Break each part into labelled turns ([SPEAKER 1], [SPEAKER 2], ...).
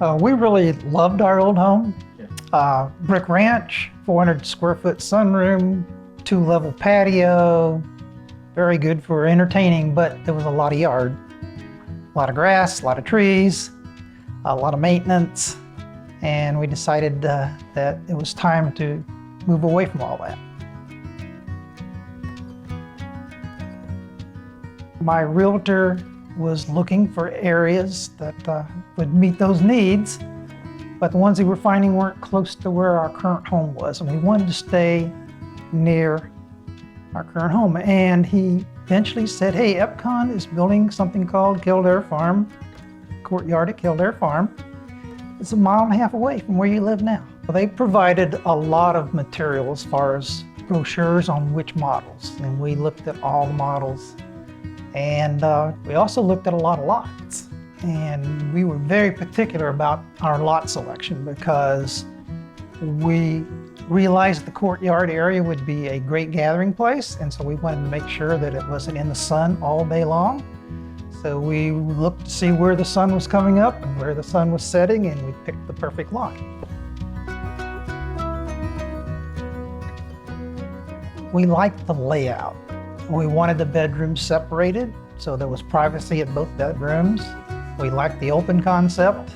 [SPEAKER 1] We really loved our old home. Brick ranch, 400 square foot sunroom, 2-level patio, very good for entertaining, but there was a lot of yard. A lot of grass, a lot of trees, a lot of maintenance, and we decided that it was time to move away from all that. My realtor was looking for areas that would meet those needs, but the ones he were finding weren't close to where our current home was, and we wanted to stay near our current home. And he eventually said, hey, Epcon is building something called Kildare Farm, courtyard at Kildare Farm. It's 1.5 miles away from where you live now. They provided a lot of material as far as brochures on which models, and we looked at all the models. And we also looked at a lot of lots. And we were very particular about our lot selection because we realized the courtyard area would be a great gathering place, and so we wanted to make sure that it wasn't in the sun all day long. So we looked to see where the sun was coming up and where the sun was setting, and we picked the perfect lot. We liked the layout. We wanted the bedrooms separated, so there was privacy at both bedrooms. We liked the open concept,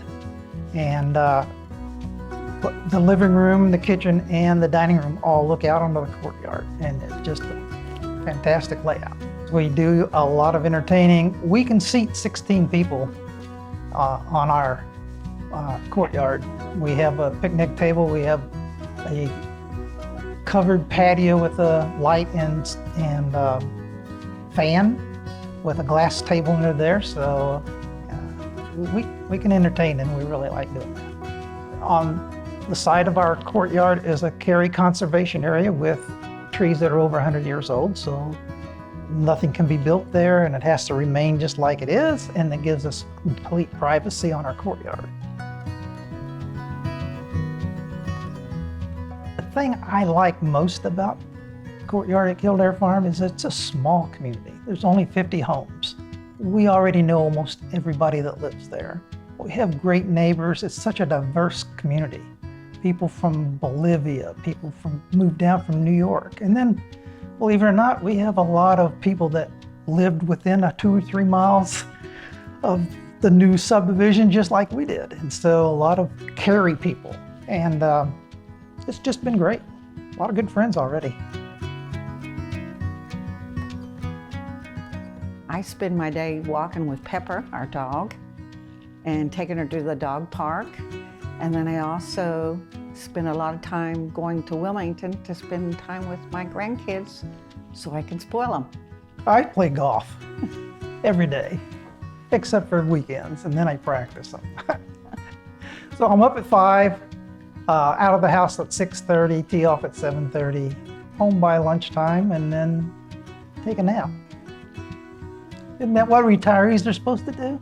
[SPEAKER 1] and the living room, the kitchen, and the dining room all look out onto the courtyard, and it's just a fantastic layout. We do a lot of entertaining. We can seat 16 people on our courtyard. We have a picnic table. We have a covered patio with a light and fan with a glass table under there, so we can entertain, and we really like doing that. On the side of our courtyard is a Cary conservation area with trees that are over 100 years old, so nothing can be built there, and it has to remain just like it is, and it gives us complete privacy on our courtyard. The thing I like most about courtyard at Kildare Farm is it's a small community. There's only 50 homes. We already know almost everybody that lives there. We have great neighbors. It's such a diverse community. People from Bolivia, people moved down from New York. And then, believe it or not, we have a lot of people that lived within 2 or 3 miles of the new subdivision, just like we did. And so a lot of Cary people. And it's just been great. A lot of good friends already.
[SPEAKER 2] I spend my day walking with Pepper, our dog, and taking her to the dog park. And then I also spend a lot of time going to Wilmington to spend time with my grandkids so I can spoil them.
[SPEAKER 1] I play golf every day, except for weekends, and then I practice them. So I'm up at 5, out of the house at 6:30, tee off at 7:30, home by lunchtime, and then take a nap. Isn't that what retirees are supposed to do?